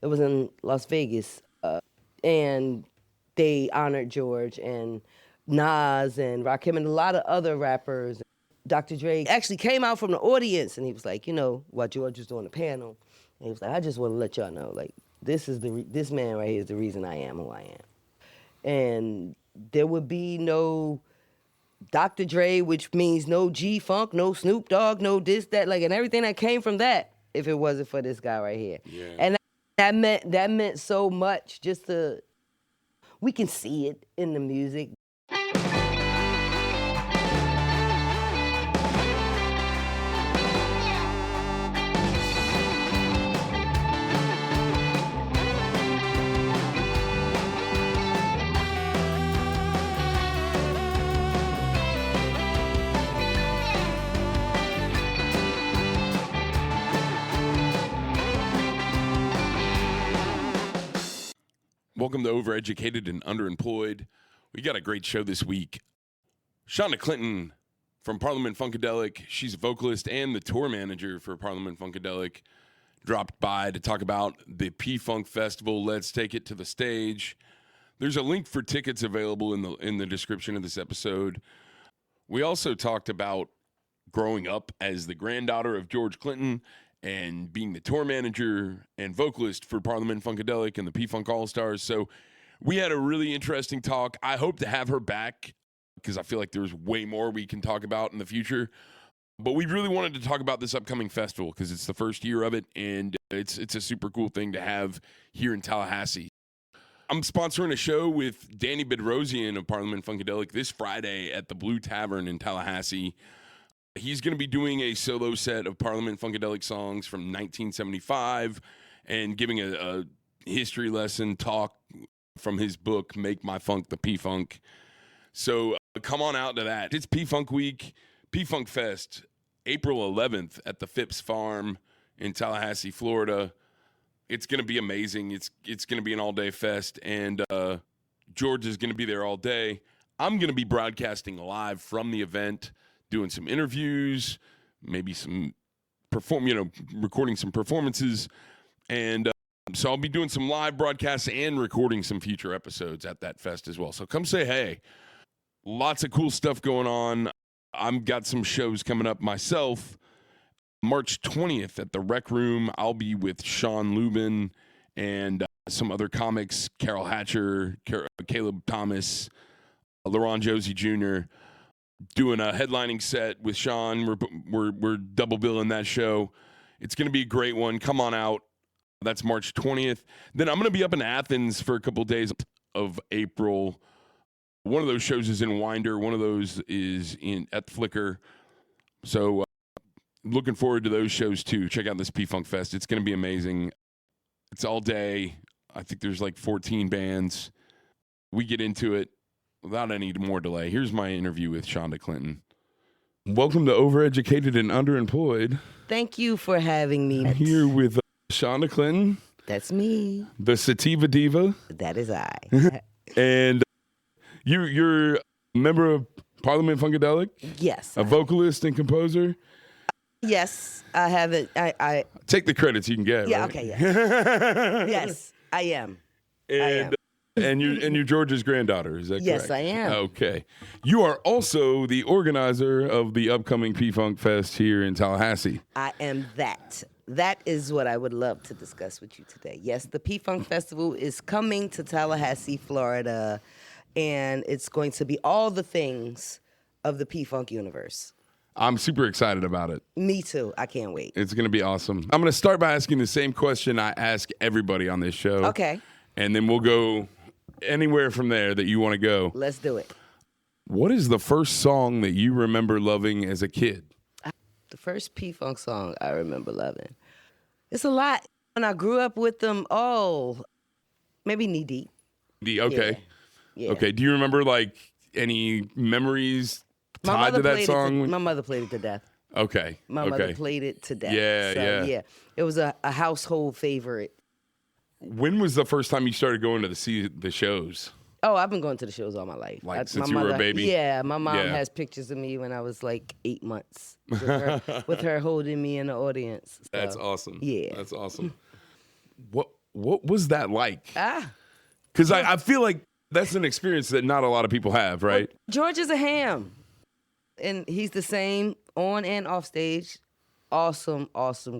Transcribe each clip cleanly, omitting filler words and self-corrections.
It was in Las Vegas, and they honored George and Nas and Rakim and a lot of other rappers. Dr. Dre actually came out from the audience and he was like, while George was doing the panel, and he was like, I just want to let y'all know, like, this man right here is the reason I am who I am. And there would be no Dr. Dre, which means no G-Funk, no Snoop Dogg, no this, that, like, and everything that came from that if it wasn't for this guy right here. Yeah. And that meant so much we can see it in the music. Welcome to Overeducated and Underemployed. We got a great show this week. Shonda Clinton from Parliament Funkadelic, she's a vocalist and the tour manager for Parliament Funkadelic, dropped by to talk about the P-Funk Festival. Let's take it to the stage. There's a link for tickets available in the description of this episode. We also talked about growing up as the granddaughter of George Clinton and being the tour manager and vocalist for Parliament Funkadelic and the P-Funk All-Stars. So we had a really interesting talk. I hope to have her back because I feel like there's way more we can talk about in the future. But we really wanted to talk about this upcoming festival because it's the first year of it, and it's a super cool thing to have here in Tallahassee. I'm sponsoring a show with Danny Bedrosian of Parliament Funkadelic this Friday at the Blue Tavern in Tallahassee. He's going to be doing a solo set of Parliament Funkadelic songs from 1975 and giving a history lesson talk from his book, Make My Funk the P-Funk. So come on out to that. It's P-Funk Week, P-Funk Fest, April 11th at the Phipps Farm in Tallahassee, Florida. It's going to be amazing. It's going to be an all-day fest, and George is going to be there all day. I'm going to be broadcasting live from the event, doing some interviews, maybe some recording some performances. And so I'll be doing some live broadcasts and recording some future episodes at that fest as well. So come say hey. Lots of cool stuff going on. I've got some shows coming up myself. March 20th at the Rec Room, I'll be with Sean Lubin and some other comics, Carol Hatcher, Caleb Thomas, LaRon Josie Jr., doing a headlining set with Sean. We're double billing that show. It's going to be a great one. Come on out. That's March 20th. Then I'm going to be up in Athens for a couple of days of April. One of those shows is in Winder. One of those is at the Flickr. So looking forward to those shows too. Check out this P-Funk Fest. It's going to be amazing. It's all day. I think there's like 14 bands. We get into it without any more delay. Here's my interview with Shonda Clinton. Welcome to Overeducated and Underemployed. Thank you for having me. I'm here with Shonda Clinton. That's me. The Sativa Diva. That is I. And you're a member of Parliament Funkadelic? Yes. A vocalist and composer? Yes, I have it. I take the credits you can get. Yeah, right? okay, yeah. Yes, I am. And you're George's granddaughter, is that correct? Yes, I am. Okay. You are also the organizer of the upcoming P-Funk Fest here in Tallahassee. I am that. That is what I would love to discuss with you today. Yes, the P-Funk Festival is coming to Tallahassee, Florida, and it's going to be all the things of the P-Funk universe. I'm super excited about it. Me too. I can't wait. It's going to be awesome. I'm going to start by asking the same question I ask everybody on this show. Okay. And then we'll go anywhere from there that you want to go. Let's do it. What is the first song that you remember loving as a kid? The first P-Funk song I remember loving. It's a lot. When I grew up with them, maybe Knee Deep. Okay. Yeah. Okay. Do you remember like any memories tied to that song? My mother played it to death. Okay. My mother played it to death. Yeah. It was a household favorite. When was the first time you started going to see the shows? Oh, I've been going to the shows all my life. Like since you were a baby? Yeah, my mom has pictures of me when I was like 8 months with her holding me in the audience. So, That's awesome. Yeah. That's awesome. What What was that like? Ah. Because I feel like that's an experience that not a lot of people have, right? Well, George is a ham. And he's the same on and off stage. Awesome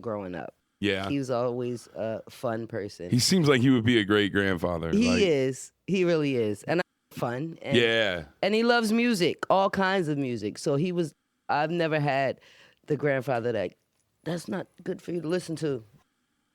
growing up. Yeah. He was always a fun person. He seems like he would be a great grandfather. He is. He really is. And fun. And, yeah. And he loves music, all kinds of music. So I've never had the grandfather that's not good for you to listen to.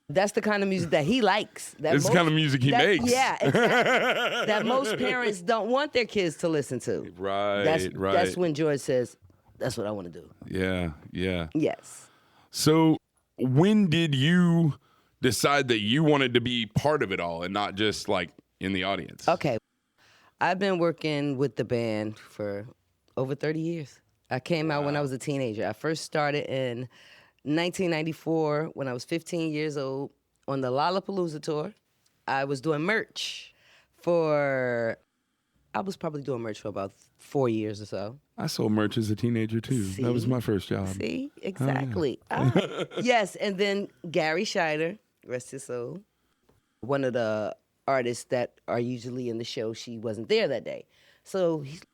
That's the kind of music that he likes. It's the kind of music he makes. Yeah, exactly. That most parents don't want their kids to listen to. Right, right. That's when George says, that's what I want to do. Yeah, yeah. Yes. So when did you decide that you wanted to be part of it all and not just like in the audience? Okay. I've been working with the band for over 30 years. I came out when I was a teenager. I first started in 1994 when I was 15 years old on the Lollapalooza tour. I was doing merch I was probably doing merch for about 4 years or so. I sold merch as a teenager too. See? That was my first job. See, exactly. Oh, yeah. Yes, and then Gary Scheider, rest his soul, one of the artists that are usually in the show, she wasn't there that day. So he's like,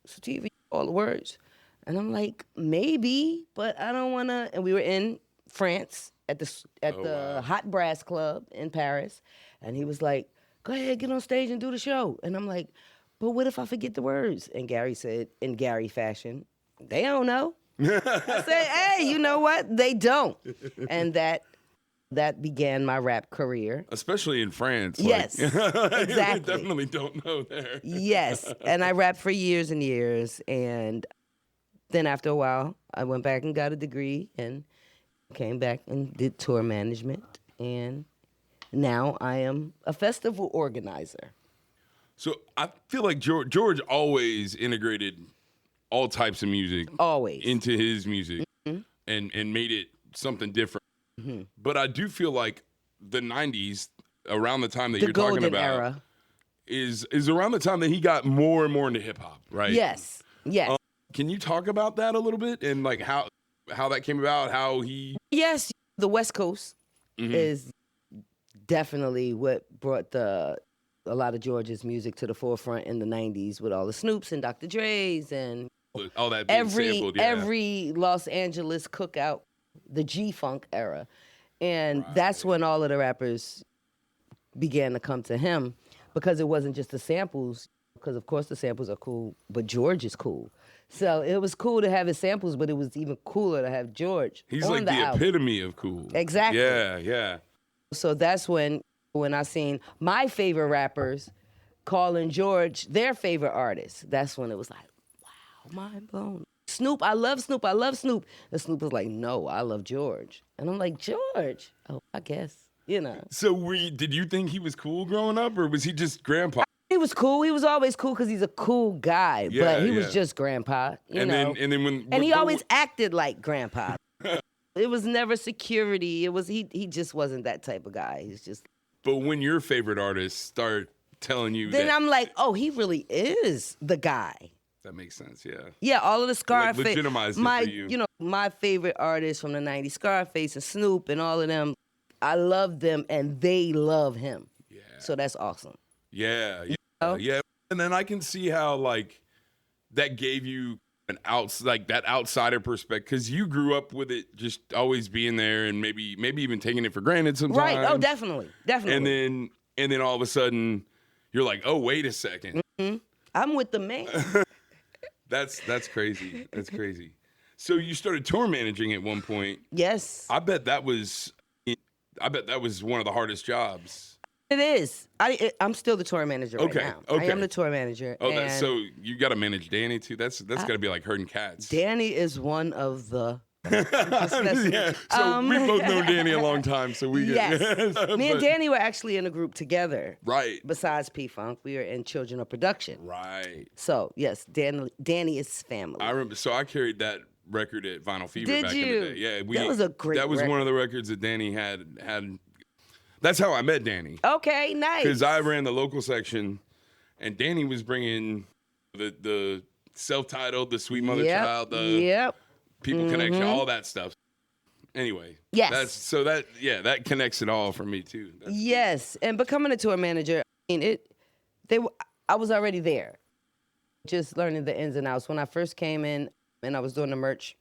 Steve, all the words. And I'm like, maybe, but I don't want to. And we were in France at the Hot Brass Club in Paris. And he was like, go ahead, get on stage and do the show. And I'm like, but what if I forget the words? And Gary said, in Gary fashion, they don't know. I said, hey, you know what? They don't. And that began my rap career. Especially in France. Yes, exactly. They definitely don't know there. Yes, and I rapped for years and years. And then after a while, I went back and got a degree and came back and did tour management. And now I am a festival organizer. So I feel like George always integrated all types of music into his music and made it something different. Mm-hmm. But I do feel like the 90s, around the time that you're talking about, era. is around the time that he got more and more into hip hop, right? Yes. Can you talk about that a little bit and like how that came about, how he... Yes, the West Coast is definitely what brought a lot of George's music to the forefront in the 90s with all the Snoops and Dr. Dre's and all that being sampled, yeah. Every Los Angeles cookout, the G-Funk era. And that's when all of the rappers began to come to him because it wasn't just the samples, because of course the samples are cool, but George is cool. So it was cool to have his samples, but it was even cooler to have George. He's like the epitome of cool. Exactly. Yeah. So that's when I seen my favorite rappers calling George their favorite artist. That's when it was like, wow, mind blown. Snoop, I love Snoop. And Snoop was like, no, I love George. And I'm like, George? Oh, I guess, So did you think he was cool growing up, or was he just grandpa? He was cool. He was always cool because he's a cool guy. But he was just grandpa, you know. And he always acted like grandpa. It was never security. It was he just wasn't that type of guy. He's just. But when your favorite artists start telling you then I'm like, oh, he really is the guy. That makes sense, yeah. Yeah, all of the Scarface. Like legitimized it for you. My favorite artists from the 90s, Scarface and Snoop and all of them, I love them and they love him. Yeah. So that's awesome. Yeah. Yeah. And then I can see how that gave you that outsider perspective, because you grew up with it just always being there and maybe even taking it for granted sometimes. Right. Oh, definitely. And then all of a sudden you're like, oh, wait a second. Mm-hmm. I'm with the man. That's crazy. That's crazy. So you started tour managing at one point. Yes. I bet that was one of the hardest jobs. It is. I'm still the tour manager right now. Okay. I am the tour manager. Oh, so you got to manage Danny too. That's got to be like herding cats. Danny is one of the. Yeah. So we've both known Danny a long time, so we get. Yes. Me and Danny were actually in a group together. Right. Besides P-Funk, we were in Children of Production. Right. So yes, Danny is family. I remember. So I carried that record at Vinyl Fever back in the day. Yeah, that was a great. That was record. One of the records that Danny had. That's how I met Danny. Okay, nice. Because I ran the local section, and Danny was bringing the self-titled, the Sweet Mother Child, the People Connection, all that stuff. Anyway. Yes. That connects it all for me too. Yes, and becoming a tour manager, I mean, I was already there, just learning the ins and outs. When I first came in and I was doing the merch,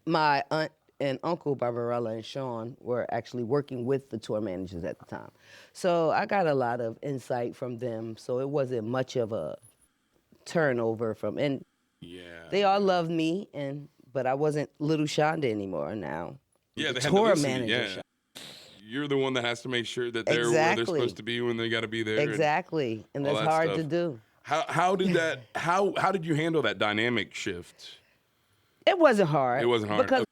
my aunt and uncle, Barbarella and Sean, were actually working with the tour managers at the time. So I got a lot of insight from them, so it wasn't much of a turnover and they all loved me, but I wasn't Little Shonda anymore now. Yeah, the they tour had to manager. You're the one that has to make sure that they're where they're supposed to be when they got to be there. Exactly, and that's hard to do. How did you handle that dynamic shift? It wasn't hard. It wasn't hard because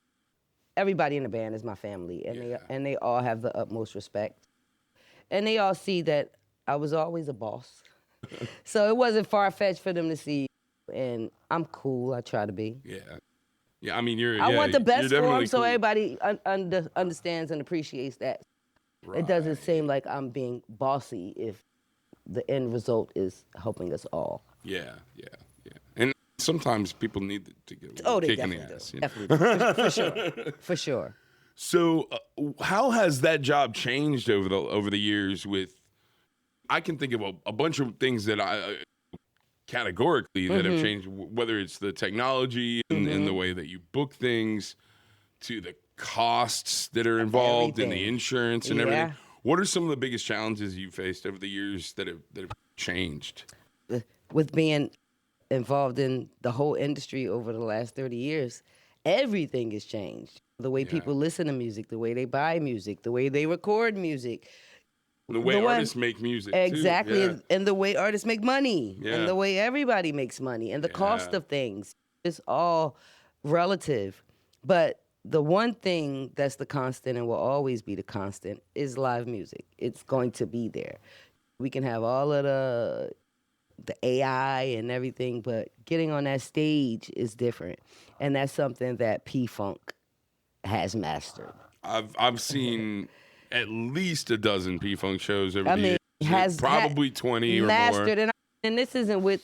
everybody in the band is my family, and they all have the utmost respect, and they all see that I was always a boss. So it wasn't far-fetched for them to see, and I'm cool. I try to be. Yeah. I mean, I want the best for them, so cool. everybody understands and appreciates that. Right. It doesn't seem like I'm being bossy if the end result is helping us all. Yeah. And sometimes people need to get a kick in the ass. Definitely, for sure. So, how has that job changed over the years? I can think of a bunch of things that categorically that have changed, whether it's the technology and the way that you book things, to the costs that are involved and the insurance and everything. What are some of the biggest challenges you faced over the years that have changed? With being involved in the whole industry over the last 30 years, everything has changed. The way people listen to music, the way they buy music, the way they record music. The way artists make music, exactly, too. And the way artists make money, and the way everybody makes money, and the cost of things. It's all relative. But the one thing that's the constant and will always be the constant is live music. It's going to be there. We can have all of the AI and everything, but getting on that stage is different. And that's something that P-Funk has mastered. I've seen at least a dozen P-Funk shows over the years. Probably 20 or mastered, more. And this isn't with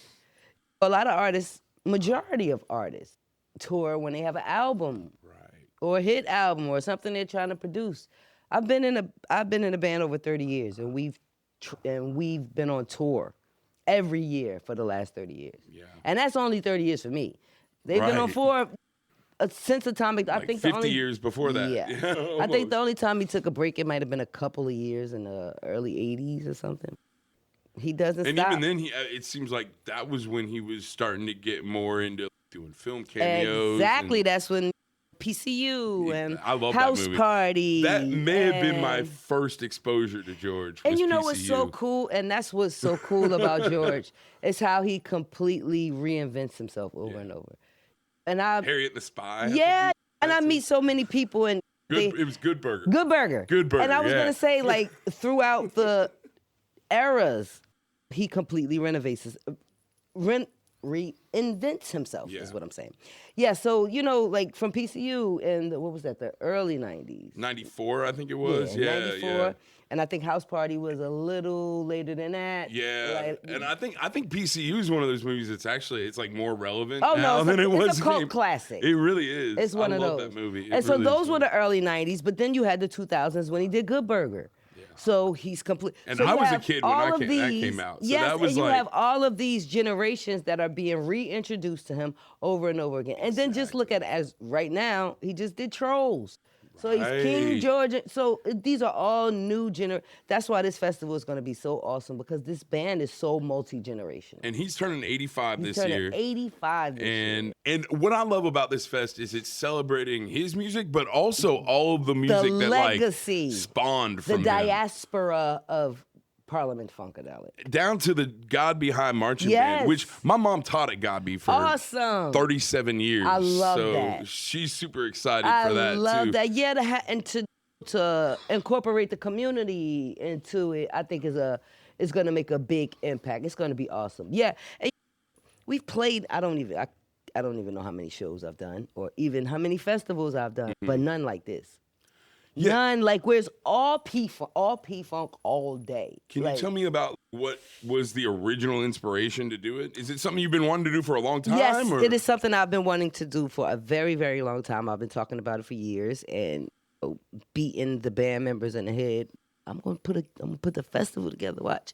a lot of artists. Majority of artists tour when they have an album, or a hit album, or something they're trying to produce. I've been in a band over 30 years, and we've been on tour every year for the last 30 years. Yeah. And that's only 30 years for me. They've been on tour since Atomic. I think 50 years before that. Yeah. I think the only time he took a break, it might have been a couple of years in the early 80s or something. He doesn't stop. And even then, it seems like that was when he was starting to get more into doing film cameos. Exactly. That's when PCU and I love House that movie. Party. That may have been my first exposure to George. And you know PCU. what's so cool? And that's what's so cool about George. Is how he completely reinvents himself over and over. And Harriet the Spy. Yeah. And I meet so many people, and it was Good Burger. Good Burger. Good Burger. And I was gonna say, like, throughout the eras, he completely reinvents himself, is what I'm saying. Yeah, so, like from PCU and what was that, the early 90s? 94, I think it was. Yeah, 94. Yeah. And I think House Party was a little later than that. Yeah, and I think PCU is one of those movies it's like more relevant now than it was. It's a cult classic. It really is. It's one of those. I love that movie. And so those were the early 90s, but then you had the 2000s when he did Good Burger. So he's complete. And so I was a kid when that came out. So yes, that was and you have all of these generations that are being reintroduced to him over and over again. And then just look at it as right now, he just did Trolls. So he's King George. So these are all new That's why this festival is going to be so awesome, because this band is so multi-generational. And he's turning 85 this year. He's turning 85 this year. And what I love about this fest is it's celebrating his music, but also all of the music that legacy, spawned from the diaspora of Parliament Funkadelic. Down to the God Behind Marching Band, which my mom taught at Godby for 37 years. I love that. So she's super excited for that, too. I love that. Yeah, and to incorporate the community into it, I think is going to make a big impact. It's going to be awesome. Yeah, and we've played, I don't even know how many shows I've done, or even how many festivals I've done, but none like this. Yeah. None. Like, where's all P-Funk all day. Can you tell me about what was the original inspiration to do it? Is it something you've been wanting to do for a long time? Yes, or? it is something I've been wanting to do for a very, very long time. I've been talking about it for years and beating the band members in the head. I'm gonna put the festival together. Watch,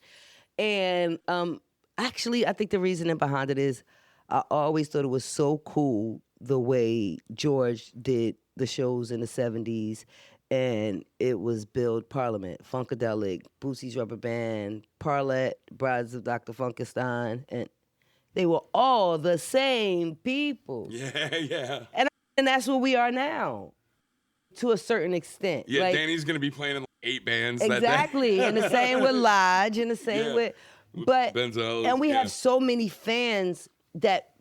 and actually, I think the reasoning behind it is I always thought it was so cool the way George did the shows in the '70s, and it was Build Parliament, Funkadelic, Boosie's Rubber Band, Parlette, Brides of Dr. Funkenstein, and they were all the same people. Yeah, yeah. And that's what we are now, to a certain extent. Yeah, like, Danny's going to be playing in 8 bands exactly. that day. And the same with Lodge, and the same with, but, Benzos, and we have so many fans that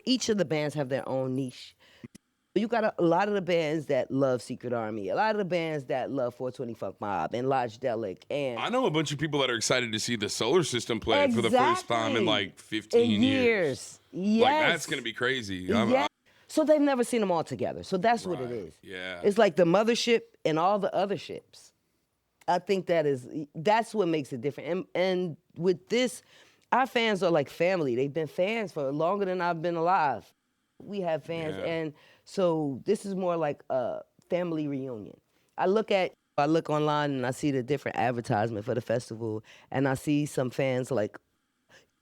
each of the bands have their own niche. You got a lot of the bands that love Secret Army, a lot of the bands that love 420 Funk Mob and Lodgedelic, and I know a bunch of people that are excited to see the Solar System play for the first time in like 15 years. Yes. Like, that's going to be that's Yeah. So they've never seen them all together. So that's what it is. Yeah. It's like the mothership and all the other ships. I think that's what makes it different. And with this, our fans are like family. They've been fans for longer than I've been alive. We have fans. Yeah. And so this is more like a family reunion. I look online and I see the different advertisement for the festival, and I see some fans like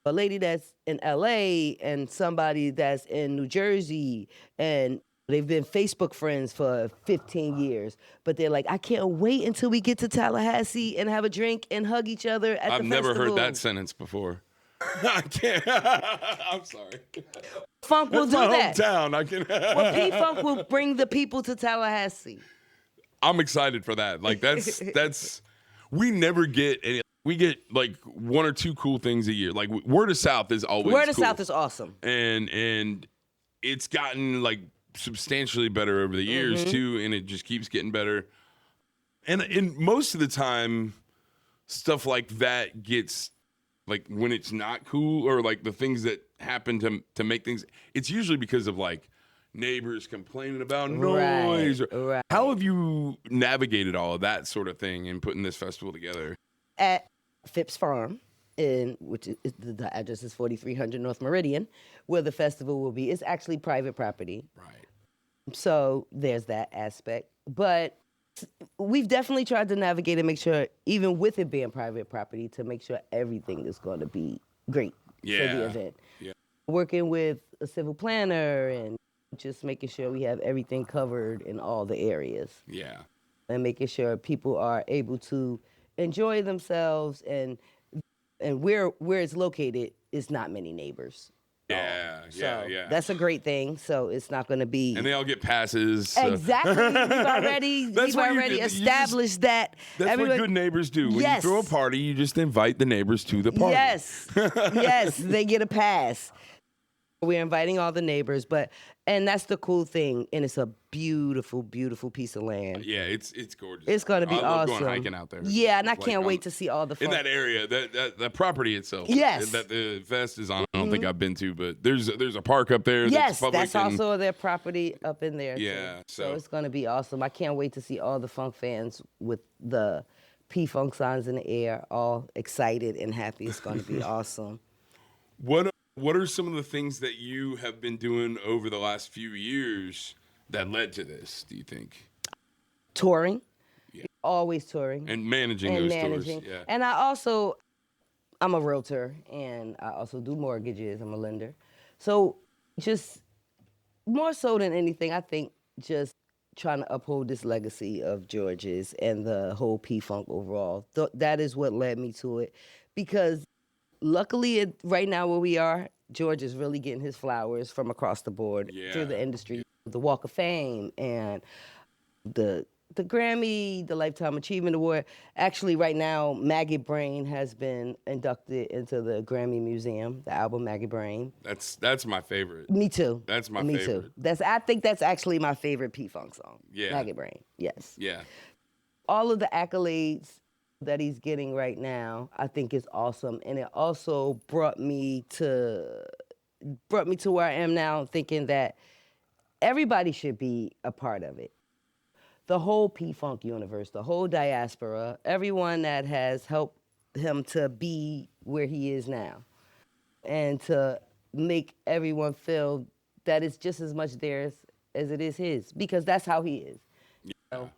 a lady that's in LA and somebody that's in New Jersey, and they've been Facebook friends for 15 years, but they're like, I can't wait until we get to Tallahassee and have a drink and hug each other at the festival. I've never heard that sentence before. I can't. I'm sorry. Funk will That's do my that. hometown. I can. Well, P-Funk will bring the people to Tallahassee. I'm excited for that. Like, that's we never get any. We get like 1 or 2 cool things a year. Like, Word of South is always Word of cool. South is awesome. And it's gotten like substantially better over the years too, and it just keeps getting better. And most of the time, stuff like that gets like, when it's not cool, or like the things that happen to make things, it's usually because of like neighbors complaining about noise. Right. How have you navigated all of that sort of thing in putting this festival together? At Phipps Farm, which is the address is 4300 North Meridian, where the festival will be. It's actually private property. Right. So there's that aspect. But we've definitely tried to navigate and make sure, even with it being private property, to make sure everything is going to be great for the event. Yeah. Working with a civil planner and just making sure we have everything covered in all the areas. Yeah. And making sure people are able to enjoy themselves, and where it's located is not many neighbors. Yeah, So yeah. that's a great thing. So it's not going to be. And they all get passes. So. Exactly. We've already established that. That's what good neighbors do. When you throw a party, you just invite the neighbors to the party. Yes, they get a pass. We're inviting all the neighbors, and that's the cool thing, and it's a beautiful, beautiful piece of land. Yeah, it's gorgeous. It's going to be I love awesome. going hiking out there. Yeah, and I can't wait to see all the fun. In that area, that property itself. Yes. That the fest is on. I don't think I've been to, but there's a park up there. Yes, that's public. that's also their property up in there. Yeah, too. so it's going to be awesome. I can't wait to see all the funk fans with the P-Funk signs in the air, all excited and happy. It's going to be awesome. What are some of the things that you have been doing over the last few years that led to this, do you think? Touring. Yeah. Always touring. And managing those tours. Yeah. And I'm a realtor, and I also do mortgages. I'm a lender. So just more so than anything, I think just trying to uphold this legacy of George's and the whole P-Funk overall. That is what led me to it, because luckily, right now where we are, George is really getting his flowers from across the board through the industry. The Walk of Fame and the Grammy, the Lifetime Achievement Award. Actually, right now, Maggot Brain has been inducted into the Grammy Museum, the album Maggot Brain. That's my favorite. Me too. That's my Me favorite. too. I think that's actually my favorite P-Funk song. Yeah. Maggot Brain, yes. Yeah. All of the accolades that he's getting right now, I think is awesome. And it also brought me to where I am now, thinking that everybody should be a part of it. the whole P-Funk universe, the whole diaspora, everyone that has helped him to be where he is now, and to make everyone feel that it's just as much theirs as it is his, because that's how he is. So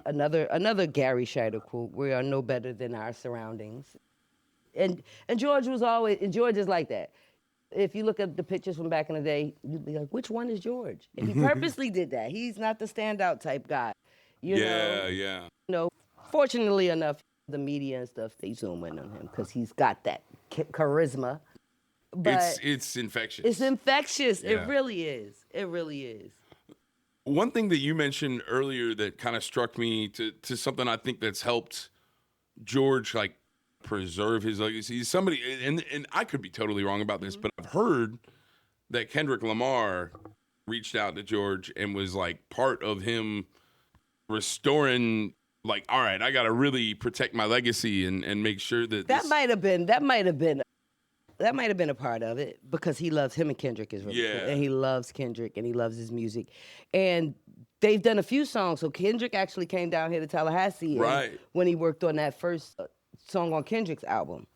another Gary Scheider quote: "We are no better than our surroundings." And George is like that. If you look at the pictures from back in the day, you'd be like, which one is George? And he purposely did that. He's not the standout type guy. You know, fortunately enough, the media and stuff, they zoom in on him because he's got that charisma. But it's infectious. It's infectious. Yeah. It really is. It really is. One thing that you mentioned earlier that kind of struck me to something I think that's helped George like preserve his legacy. Somebody, and I could be totally wrong about this, but I've heard that Kendrick Lamar reached out to George and was like part of him restoring, like, all right, I got to really protect my legacy and make sure that that might have been a part of it, because he loves him, and Kendrick is really cool, and he loves Kendrick and he loves his music, and they've done a few songs. So Kendrick actually came down here to Tallahassee when he worked on that first song on Kendrick's album.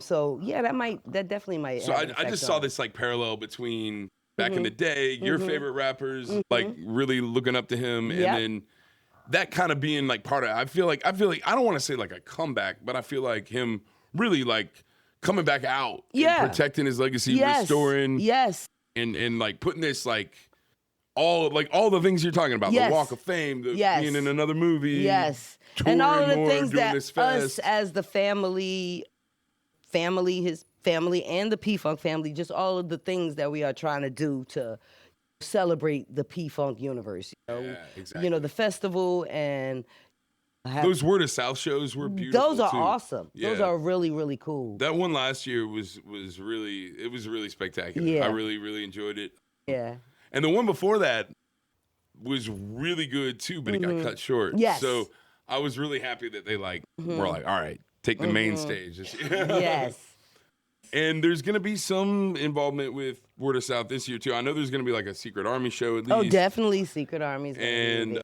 So yeah, that definitely might. So I just saw this like parallel between back in the day, your favorite rappers like really looking up to him, and then that kind of being like part of. I feel like I don't want to say like a comeback, but I feel like him really like coming back out, and protecting his legacy, restoring, and like putting this like all the things you're talking about, the Walk of Fame, being in another movie, and all of the more, things that us as the family, his family, and the P-Funk family, just all of the things that we are trying to do to celebrate the P-Funk universe. You know, the festival and. Those Word of South shows were beautiful. Those are too. Awesome. Yeah. Those are really, really cool. That one last year was really spectacular. Yeah. I really enjoyed it. Yeah. And the one before that was really good too, but it got cut short. Yes. So I was really happy that they were like, all right, take the main stage. Yes. And there's going to be some involvement with Word of South this year too. I know there's going to be like a Secret Army show at least. Oh, definitely Secret Army's. And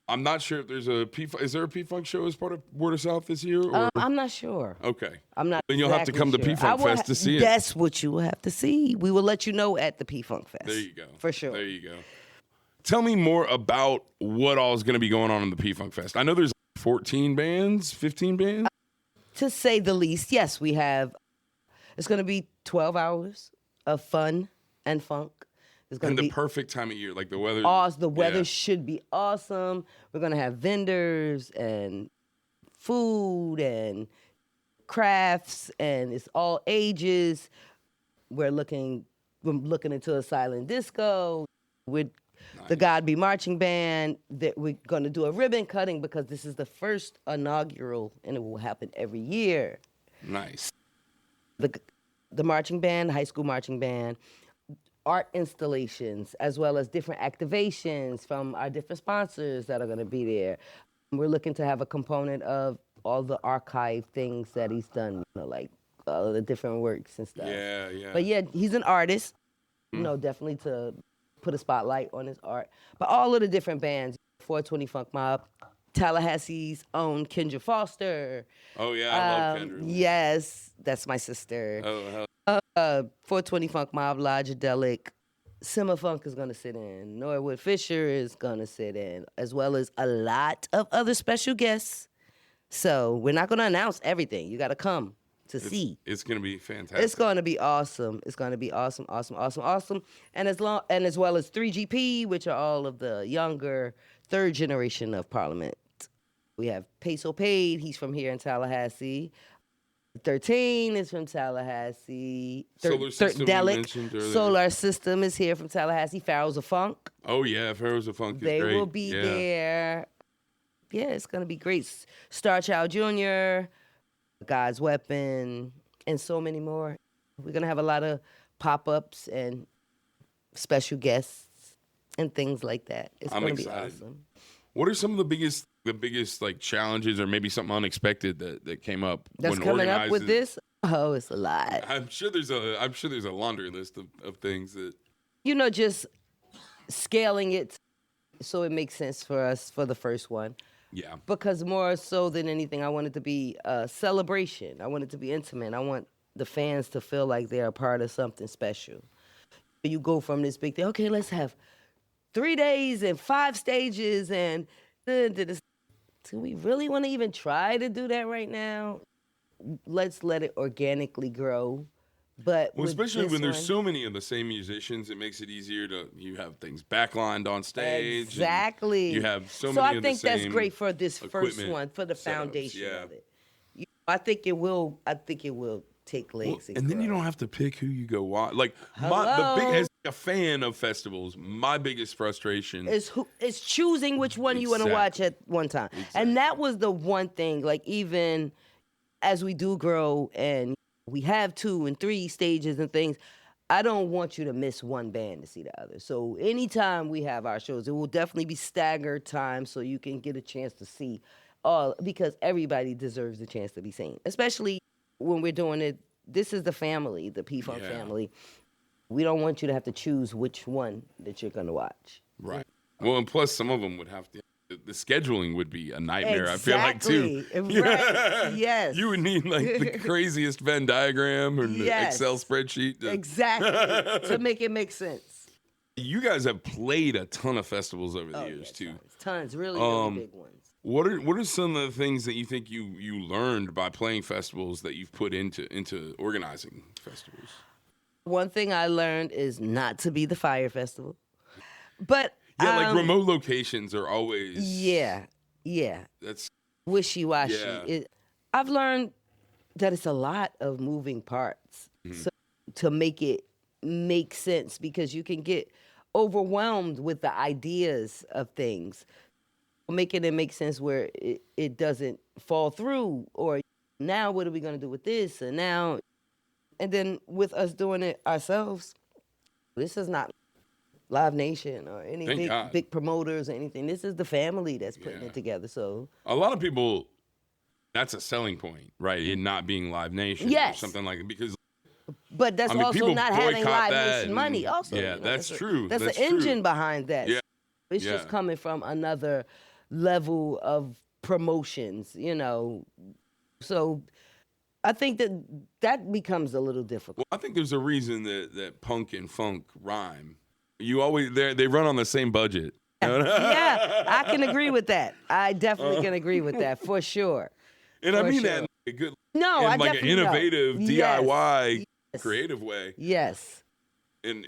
I'm not sure if there's is there a P-Funk show as part of Word of South this year? Or? I'm not sure. Okay. I'm not. Then you'll have to come to P-Funk Fest to see it. That's what you will have to see. We will let you know at the P-Funk Fest. There you go. For sure. There you go. Tell me more about what all is going to be going on in the P-Funk Fest. I know there's 14 bands, 15 bands? To say the least, yes. We have, it's going to be 12 hours of fun and funk. It's going to be the perfect time of year, like the weather. Awesome. The weather should be awesome. We're going to have vendors and food and crafts, and it's all ages. We're looking into a silent disco with the God Be Marching Band. That we're going to do a ribbon cutting because this is the first inaugural, and it will happen every year. Nice. The marching band, high school marching band, art installations, as well as different activations from our different sponsors that are going to be there. We're looking to have a component of all the archive things that he's done, like all the different works and stuff. Yeah, yeah. But yeah, he's an artist, definitely to put a spotlight on his art. But all of the different bands, 420 Funk Mob, Tallahassee's own Kendra Foster. Oh, yeah, I love Kendra. Yes, that's my sister. Oh, hell. 420 Funk Mob, Funkadelic, Simma Funk is going to sit in. Norwood Fisher is going to sit in, as well as a lot of other special guests. So we're not going to announce everything. You got to come to see. It's going to be fantastic. It's going to be awesome. It's going to be awesome. And as well as 3GP, which are all of the younger third generation of Parliament. We have Peso Paid. He's from here in Tallahassee. 13 is from Tallahassee. Solar System mentioned earlier. Solar System is here from Tallahassee. Pharaohs of Funk. Oh, yeah. Pharaohs of Funk is they great. Will be there. Yeah, it's going to be great. Star Child Jr., God's Weapon, and so many more. We're going to have a lot of pop-ups and special guests and things like that. It's going to be awesome. What are some of the biggest like challenges, or maybe something unexpected that came up that's when coming organizing? up with this? Oh, it's a lot. I'm sure there's a laundry list of things that just scaling it So it makes sense for us for the first one. Yeah. Because more so than anything, I want it to be a celebration. I want it to be intimate. I want the fans to feel like they're a part of something special. You go from this big thing, okay, let's have 3 days and 5 stages and do we really want to even try to do that right now? Let's let it organically grow. But Well, especially when there's one, so many of the same musicians, it makes it easier to you have things backlined on stage. Exactly. You have so So many I of the think that's same great for this first equipment one, for the setups, foundation yeah. of it. I think it will. I think it will take legs. And then you don't have to pick who you go watch. Like Hello? as a fan of festivals, my biggest frustration is choosing which one you want to watch at one time. And that was the one thing. Like even as we do grow and we have 2 and 3 stages and things, I don't want you to miss one band to see the other. So anytime we have our shows, it will definitely be staggered time so you can get a chance to see all, because everybody deserves a chance to be seen, especially when we're doing it. This is the family, the P-Funk family. We don't want you to have to choose which one that you're going to watch. Right. Well, and plus some of them would have to, the scheduling would be a nightmare, Exactly. I feel like, too. Right. Yes. You would need like the craziest Venn diagram or the Excel spreadsheet. Exactly. To make it make sense. You guys have played a ton of festivals over the years, too. Tons. Really, really big ones. What are some of the things that you think you learned by playing festivals that you've put into organizing festivals? One thing I learned is not to be the fire festival. But like remote locations are always that's wishy-washy. Yeah. I've learned that it's a lot of moving parts so, to make it make sense, because you can get overwhelmed with the ideas of things. Making it make sense where it doesn't fall through, or now what are we going to do with this, and then with us doing it ourselves, this is not Live Nation or any big promoters or anything. This is the family that's putting it together. So a lot of people, that's a selling point, right? In not being Live Nation or something like it, because but that's also not having Live Nation money also. Yeah, that's true. That's the engine behind that. Yeah. It's just coming from another level of promotions, So I think that becomes a little difficult. Well, I think there's a reason that punk and funk rhyme. You always they run on the same budget. Yeah, I can agree with that. I definitely can agree with that for sure. And I mean that in a good, I like an innovative DIY creative way. Yes. And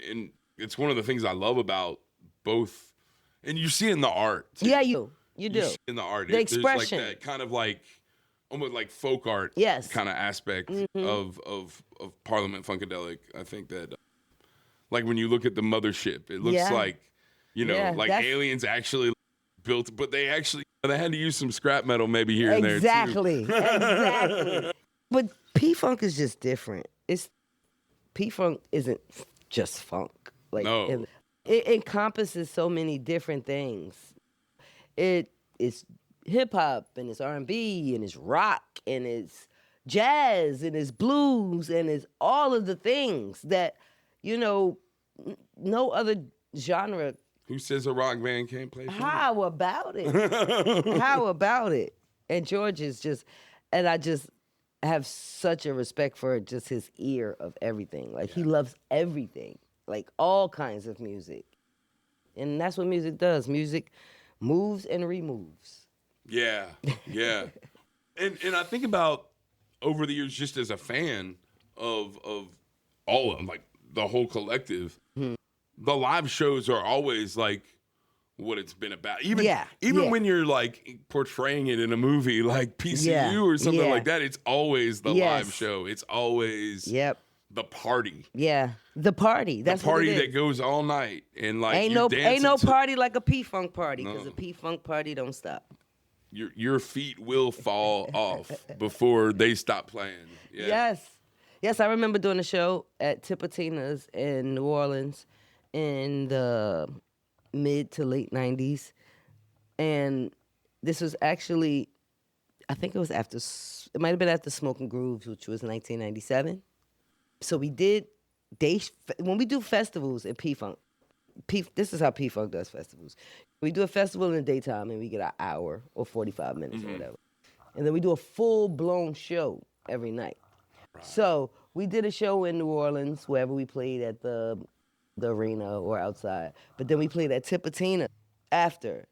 it's one of the things I love about both, and you see it in the art too. Yeah, you do. See in the art. The expression. There's like that kind of like almost like folk art kind of aspect of Parliament Funkadelic. I think that like when you look at the mothership, it looks like, like aliens actually built, but they had to use some scrap metal maybe here and there too. Exactly. But P-Funk is just different. P-Funk isn't just funk. Like no. It encompasses so many different things. It is hip hop and it's R&B and it's rock and it's jazz and it's blues and it's all of the things that, no other genre. Who says a rock band can't play? How about it? How about it? And George is just, and I just have such a respect for just his ear of everything. Like he loves everything, like all kinds of music. And that's what music does. Music moves and removes. Yeah. And I think about over the years, just as a fan of all of them, like the whole collective, the live shows are always like what it's been about. Even when you're like portraying it in a movie like PCU or something like that, it's always the live show. It's always the party. Yeah, the party. That's the party what it is. that goes all night and like ain't no party like a P-Funk party, because a P-Funk party don't stop. Your feet will fall off before they stop playing. Yeah. Yes, I remember doing a show at Tipitina's in New Orleans in the mid to late 90s. And this was actually, I think it was it might have been after Smoking Grooves, which was 1997. So we did, when we do festivals in P-Funk, This is how P-Funk does festivals. We do a festival in the daytime and we get an hour or 45 minutes or whatever. And then we do a full-blown show every night. Right. So we did a show in New Orleans, wherever we played at the arena or outside. But then we played at Tipatina after.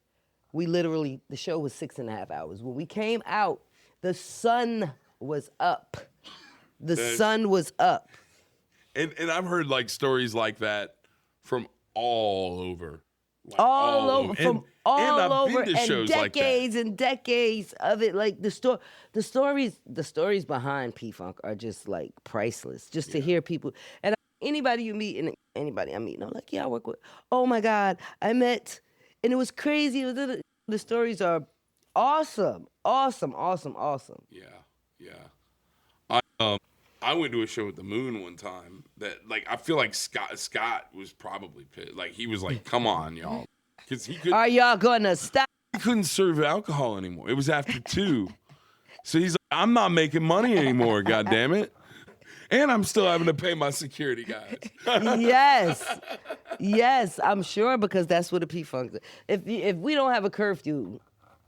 The show was 6.5 hours. When we came out, the sun was up. The sun was up. And I've heard like stories like that from all over. Like, all over, from all over, and decades like and decades of it. Like the stories behind P-Funk are just like priceless. Just to hear people, and anybody you meet and anybody I meet, and I'm like, yeah, I work with. Oh my God, I met, and it was crazy. The stories are awesome. Yeah. I went to a show at the Moon one time that, like, I feel like Scott was probably pissed. Like, he was like, come on, y'all. Are y'all gonna stop? He couldn't serve alcohol anymore. It was after 2. So he's like, I'm not making money anymore, goddammit. And I'm still having to pay my security guys. Yes, I'm sure, because that's what the P-Funk is. If we don't have a curfew,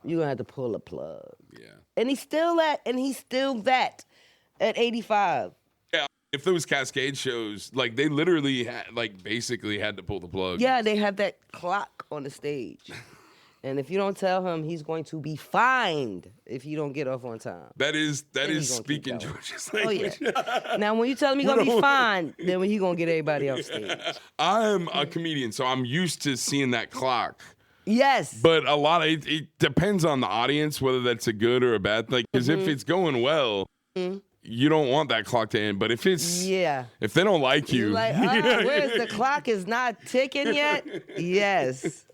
you're gonna have to pull a plug. Yeah. And he's still that. At 85. Yeah, if those Cascade shows, like they literally basically had to pull the plug. Yeah, they have that clock on the stage. And if you don't tell him, he's going to be fined if you don't get off on time. That is speaking George's language. Oh, yeah. Now, when you tell him he's going to be fined, then he's going to get everybody off stage. I'm a comedian, so I'm used to seeing that clock. Yes. But it depends on the audience, whether that's a good or a bad thing. Because if it's going well, you don't want that clock to end. But if if they don't like you, you're like, where's the clock is not ticking yet? Yes.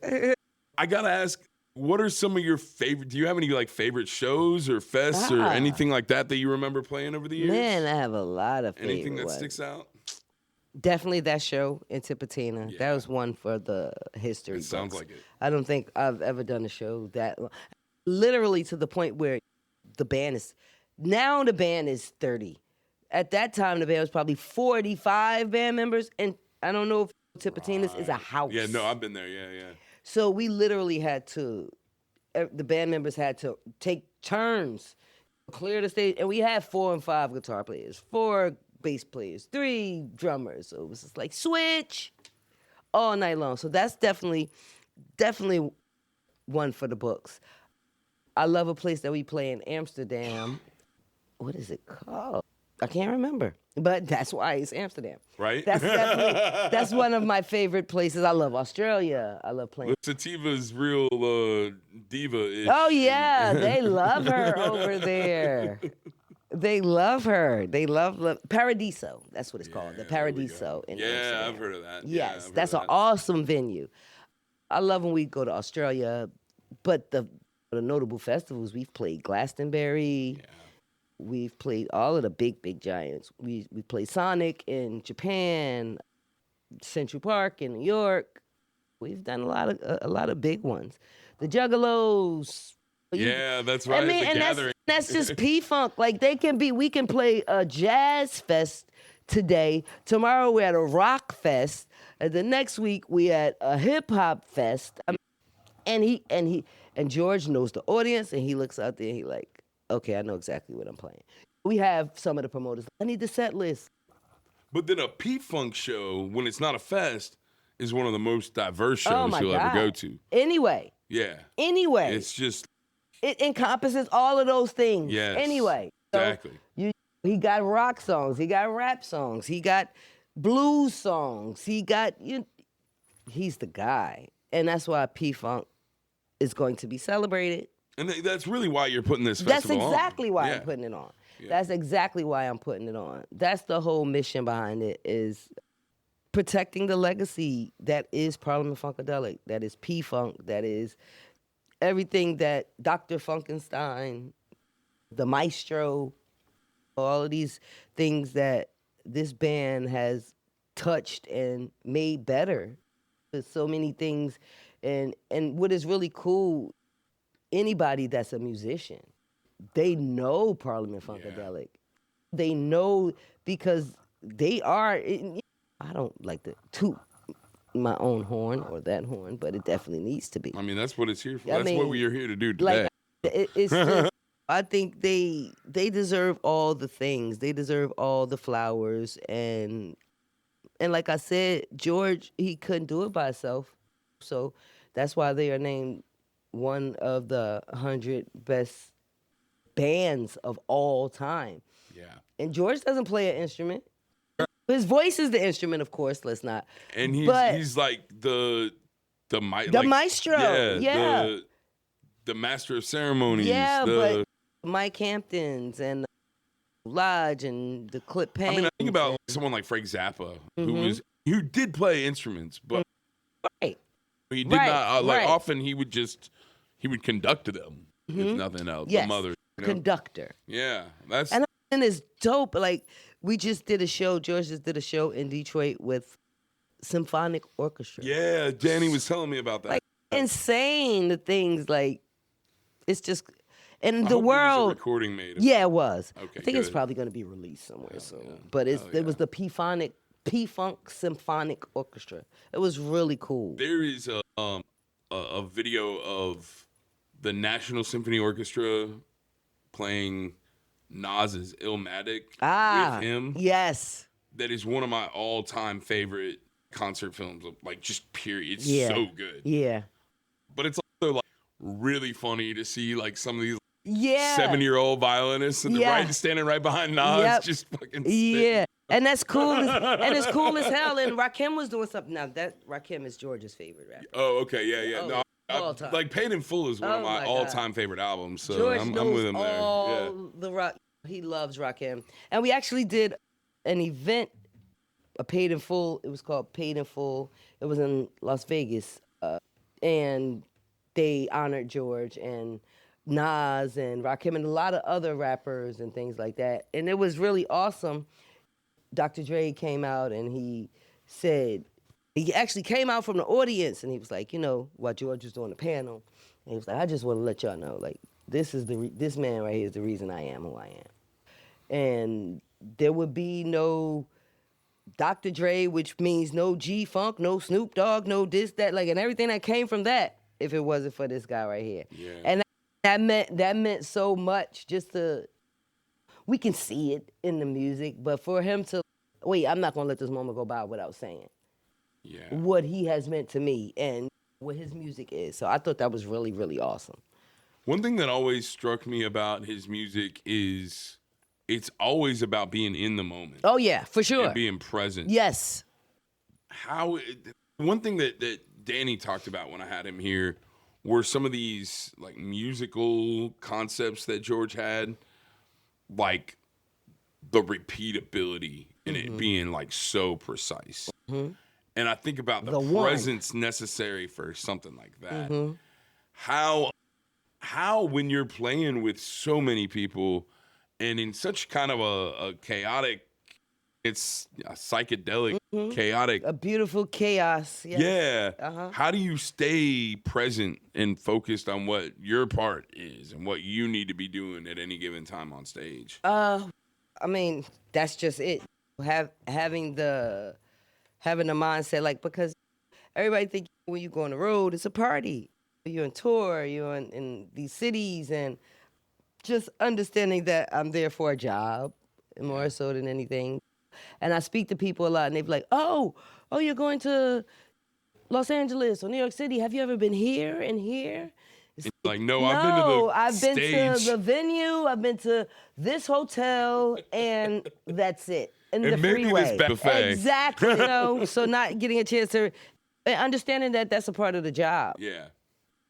I gotta ask, what are some of your favorite? Do you have any like favorite shows or fests or anything like that you remember playing over the years? Man, I have a lot of favorite anything that sticks out. Definitely that show in Tipatina. Yeah. That was one for the history. It sounds like it. I don't think I've ever done a show that long. Literally to the point where the band is 30. At that time, the band was probably 45 band members, and I don't know if Tipitina's is a house. Yeah, no, I've been there. Yeah. So we literally had to, the band members had to take turns, clear the stage, and we had 4 and 5 guitar players, 4 bass players, 3 drummers. So it was just like switch all night long. So that's definitely one for the books. I love a place that we play in Amsterdam. What is it called? I can't remember, but that's why it's Amsterdam. Right? That's one of my favorite places. I love Australia. I love playing. Sativa's real diva-ish. Oh, yeah. They love her over there. They love her. They love Paradiso. That's what it's called. The Paradiso in Amsterdam. I've heard of that. Yes, that's an awesome venue. I love when we go to Australia, but the notable festivals, we've played Glastonbury. Yeah. We've played all of the big giants. We played Sonic in Japan, Central Park in New York. We've done a lot of big ones. The Juggalos. Yeah, that's right. I mean, and that's just P-Funk. Like we can play a jazz fest today. Tomorrow we're at a rock fest. And the next week we at a hip hop fest. And George knows the audience, and he looks out there and he like, okay, I know exactly what I'm playing. We have some of the promoters. I need the set list. But then a P-Funk show, when it's not a fest, is one of the most diverse shows you'll ever go to. Anyway. Yeah. Anyway. It's just... It encompasses all of those things. Yes. Anyway. Exactly. So he got rock songs. He got rap songs. He got blues songs. He's the guy. And that's why P-Funk is going to be celebrated. And that's really why you're putting this festival on. That's exactly why I'm putting it on. Yeah. That's exactly why I'm putting it on. That's the whole mission behind it, is protecting the legacy that is Parliament Funkadelic, that is P-Funk, that is everything that Dr. Funkenstein, the maestro, all of these things that this band has touched and made better. There's so many things. And what is really cool, anybody that's a musician, they know Parliament Funkadelic. Yeah. They know because they are, I don't like to toot my own horn or that horn, but it definitely needs to be. I mean, that's what it's here for. I That's what mean, we are here to do today. Like it's just, I think they deserve all the things. They deserve all the flowers, and like I said, George, he couldn't do it by himself, so that's why they are named one of the 100 best bands of all time. Yeah. And George doesn't play an instrument. His voice is the instrument, of course. Let's not. And he's like the maestro. Yeah. The master of ceremonies. Yeah, but Mike Hampton's and Lodge and the Clip Payne. I mean, I think about someone like Frank Zappa, who did play instruments, but right. he did not. Often he would conduct them if nothing else. Yes. The mother, conductor. Yeah, and it's dope. Like we just did a show. George just did a show in Detroit with symphonic orchestra. Yeah, Danny was telling me about that. Like insane. The things like it's just. And I the hope world. There was a recording made. Yeah, it was. Okay, I think it's probably going to be released somewhere soon. Yeah. But it was the P-Funk Symphonic Orchestra. It was really cool. There is a video of the National Symphony Orchestra playing Nas's Illmatic with him. Yes. That is one of my all-time favorite concert films. Like just period. It's so good. Yeah. But it's also like really funny to see like some of these 7-year-old violinists and standing right behind Nas, just fucking spitting. Yeah, and that's cool. And it's cool as hell. And Rakim was doing something. Now that Rakim is George's favorite rapper. Oh, okay, yeah. Oh, No, all time. like Paid in Full is one of my all-time favorite albums. So George I'm knows with him there. all the rock. He loves Rakim, and we actually did an event, a Paid in Full. It was called Paid in Full. It was in Las Vegas, and they honored George and Nas and Rakim and a lot of other rappers and things like that. And it was really awesome. Dr. Dre came out and he said, he actually came out from the audience and he was like, while George was doing the panel, and he was like, I just want to let y'all know, like, this man right here is the reason I am who I am. And there would be no Dr. Dre, which means no G-Funk, no Snoop Dogg, no this, that, like, and everything that came from that if it wasn't for this guy right here. Yeah. And that meant so much we can see it in the music, but for him to, I'm not going to let this moment go by without saying what he has meant to me and what his music is. So I thought that was really, really awesome. One thing that always struck me about his music is it's always about being in the moment. Oh, yeah, for sure. And being present. Yes. One thing that Danny talked about when I had him here were some of these like musical concepts that George had, like the repeatability in it being like so precise. Mm-hmm. And I think about the presence necessary for something like that. Mm-hmm. How when you're playing with so many people and in such kind of a chaotic, it's a psychedelic, chaotic. A beautiful chaos. Yes. Yeah. Uh-huh. How do you stay present and focused on what your part is and what you need to be doing at any given time on stage? I mean, that's just it. Having the mindset, like, because everybody think when you go on the road, it's a party. You're on tour, you're in these cities, and just understanding that I'm there for a job more so than anything. And I speak to people a lot, and they be like, oh, you're going to Los Angeles or New York City. Have you ever been here and here? It's like, no, I've been to the venue, I've been to this hotel, and that's it. And the maybe freeway. This buffet. Exactly. So not getting a chance to understanding that that's a part of the job. Yeah.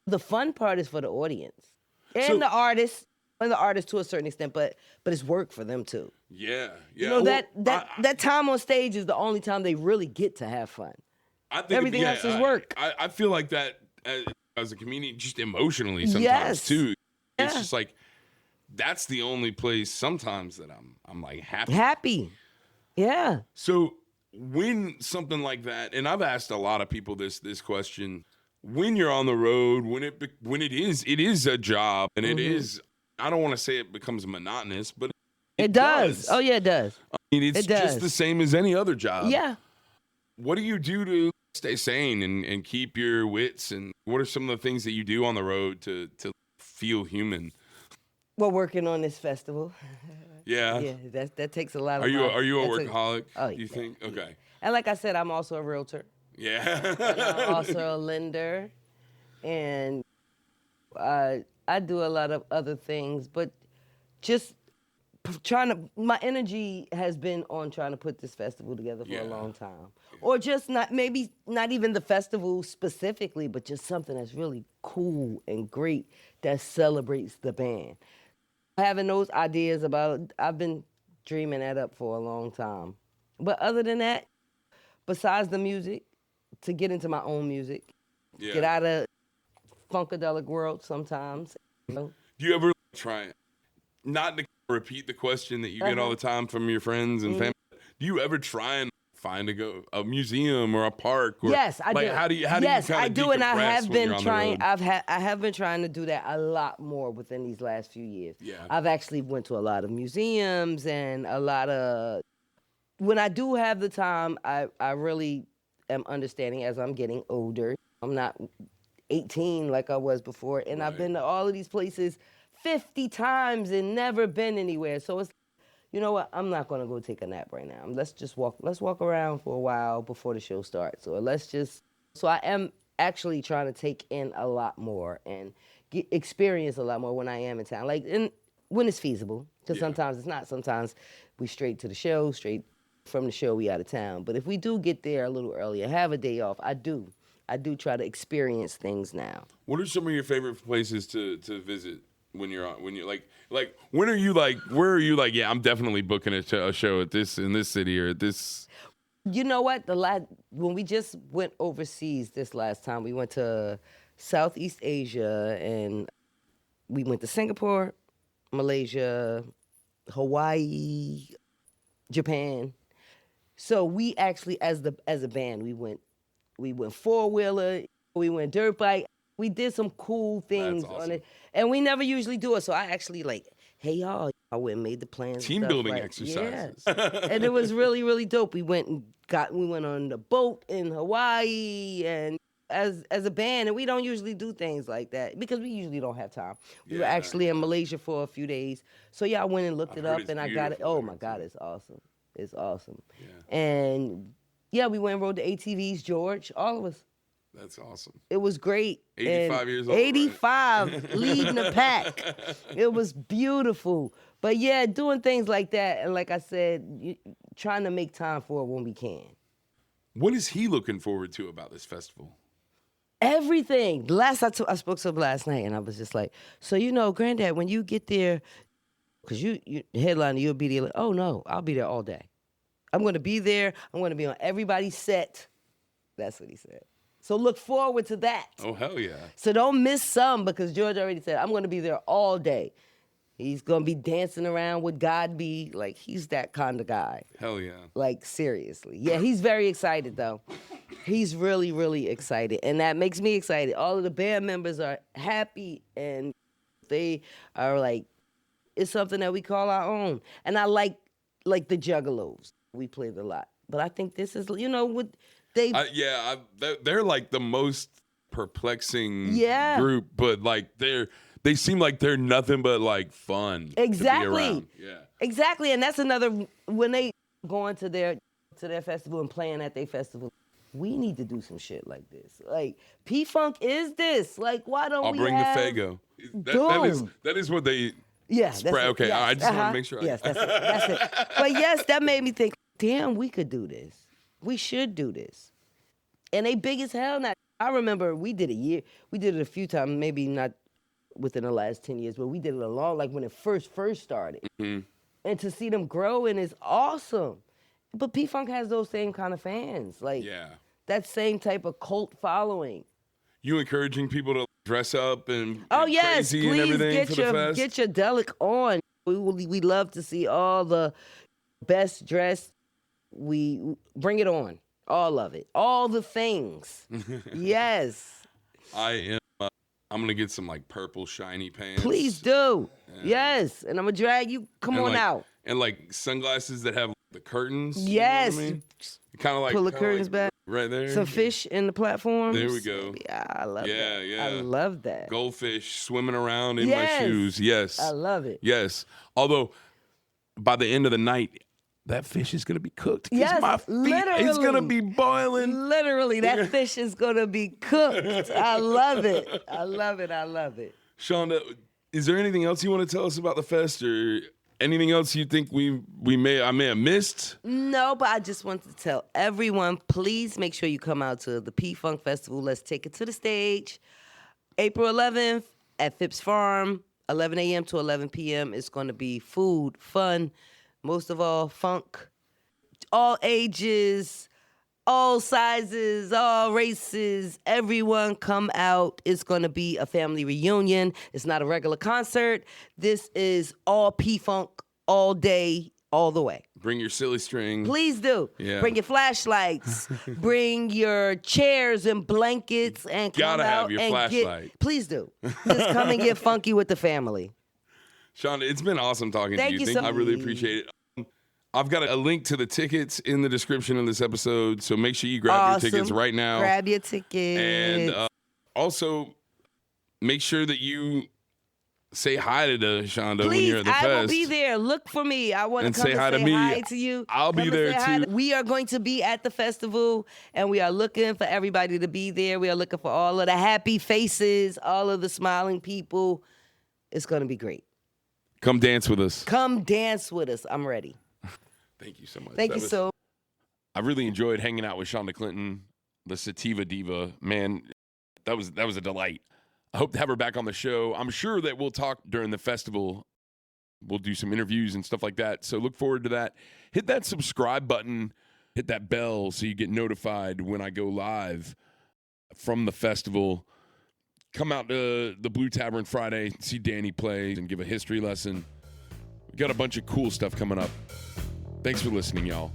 The fun part is for the audience and the artists. And the artists to a certain extent, but it's work for them too. Yeah. That time on stage is the only time they really get to have fun. I think everything else is work. I feel like that as a comedian, just emotionally sometimes too. It's just like that's the only place sometimes that I'm like happy. Happy, yeah. So when something like that, and I've asked a lot of people this question, when you're on the road, when it is a job, and it is. I don't want to say it becomes monotonous, but it does. Oh, yeah, it does. I mean, it's just the same as any other job. Yeah. What do you do to stay sane and keep your wits? And what are some of the things that you do on the road to feel human? We're working on this festival. Yeah. Yeah, that takes a lot of. Are you a that's workaholic? Oh, do you think? yeah. Okay. And like I said, I'm also a realtor. Yeah. And I'm also a lender, and I do a lot of other things, but just my energy has been on trying to put this festival together for a long time. Or just not even the festival specifically, but just something that's really cool and great that celebrates the band. Having those ideas I've been dreaming that up for a long time. But other than that, besides the music, to get into my own music, get out of Funkadelic world sometimes. Do you ever try, not to repeat the question that you get all the time from your friends and family, do you ever try and find a museum or a park? Or, yes, I do. How do you yes, I do, and I have been trying. I have been trying to do that a lot more within these last few years. Yeah. I've actually went to a lot of museums and a lot of. When I do have the time, I really am understanding as I'm getting older. I'm not 18 like I was before, and I've been to all of these places 50 times and never been anywhere. So it's, you know what? I'm not gonna go take a nap right now. Let's walk around for a while before the show starts. Or so I am actually trying to take in a lot more and experience a lot more when I am in town. When it's feasible, because sometimes it's not. Sometimes we straight to the show, straight from the show we out of town. But if we do get there a little earlier, have a day off, I do try to experience things now. What are some of your favorite places to visit when you're where are you like, yeah, I'm definitely booking a show in this city or at this? You know what? When we just went overseas this last time, we went to Southeast Asia, and we went to Singapore, Malaysia, Hawaii, Japan. So we actually, as a band, we went four-wheeler, we went dirt bike. We did some cool things on it, and we never usually do it. So I actually hey y'all, I went and made the plans. Team building exercises. Yeah. And it was really, really dope. We went on the boat in Hawaii, and as a band, and we don't usually do things like that because we usually don't have time. We were actually in Malaysia for a few days. So I went and looked it up, and I got it. Oh my God, it's awesome. It's awesome. Yeah. And we went and rode the ATVs, George, all of us. That's awesome. It was great. 85 years old. 85, right? Leading the pack. It was beautiful. But doing things like that, and like I said, trying to make time for it when we can. What is he looking forward to about this festival? Everything. I spoke to him last night, and I was just like, so Granddad, when you get there, because you headliner, you'll be there. Oh no, I'll be there all day. I'm going to be there. I'm going to be on everybody's set. That's what he said. So look forward to that. Oh, hell yeah. So don't miss some, because George already said, I'm going to be there all day. He's going to be dancing around with God be. He's that kind of guy. Hell yeah. Seriously. Yeah, he's very excited, though. He's really, really excited. And that makes me excited. All of the band members are happy, and they are it's something that we call our own. And I like the Juggalos. We played a lot. But I think this is, what they... they're the most perplexing group, but they seem like they're nothing but fun. Exactly. To be around. Yeah. Exactly. And that's another, when they go into their festival and playing at their festival, we need to do some shit like this. P-Funk is this. Why don't I'll we bring the Fago. That is what they... Yeah. Okay, yes. I just want to make sure. Yes, that's it. But yes, that made me think, damn, we could do this. We should do this. And they big as hell now. I remember we did it a few times, maybe not within the last 10 years, but we did it a long, when it first started. Mm-hmm. And to see them grow, and it's awesome. But P-Funk has those same kind of fans. That same type of cult following. You encouraging people to dress up and yes, crazy please and everything for the fest? Get your Delic on. We love to see all the best dressed. We bring it on, all of it, all the things. Yes. I'm gonna get some purple shiny pants. Please do. Yes, and I'm gonna drag you. Come on out. And sunglasses that have the curtains. Yes. You know what I mean? Kind of pull the curtains back. right there. Some fish in the platforms. There we go. Yeah, I love that. Yeah. I love that. Goldfish swimming around in my shoes. Yes. I love it. Yes. Although, by the end of the night, that fish is going to be cooked. Yes, My feet, literally. It's going to be boiling. Literally, that fish is going to be cooked. I love it. I love it. I love it. Shonda, is there anything else you want to tell us about the fest, or anything else you think I may have missed? No, but I just wanted to tell everyone, please make sure you come out to the P-Funk Festival. Let's take it to the stage. April 11th at Phipps Farm, 11 a.m. to 11 p.m. It's going to be food, fun, most of all, funk, all ages, all sizes, all races. Everyone come out. It's going to be a family reunion. It's not a regular concert. This is all P-Funk, all day, all the way. Bring your silly string. Please do. Yeah. Bring your flashlights. Bring your chairs and blankets and come Gotta out have your and flashlight. Please do. Just come and get funky with the family. Shonda, it's been awesome talking Thank to you. you so I really appreciate it. I've got a link to the tickets in the description of this episode, so make sure you grab your tickets right now. Grab your tickets. And also, make sure that you say hi to Shonda when you're at the fest. I will be there. Look for me. I want to come say hi and to me. hi to you. I'll be there too. We are going to be at the festival, and we are looking for everybody to be there. We are looking for all of the happy faces, all of the smiling people. It's going to be great. Come dance with us. Come dance with us. I'm ready. Thank you so much. Thank you so much. I really enjoyed hanging out with Shonda Clinton, the Sativa Diva. Man, that was a delight. I hope to have her back on the show. I'm sure that we'll talk during the festival. We'll do some interviews and stuff like that. So look forward to that. Hit that subscribe button. Hit that bell so you get notified when I go live from the festival. Come out to the Blue Tavern Friday, see Danny play, and give a history lesson. We got a bunch of cool stuff coming up. Thanks for listening, y'all.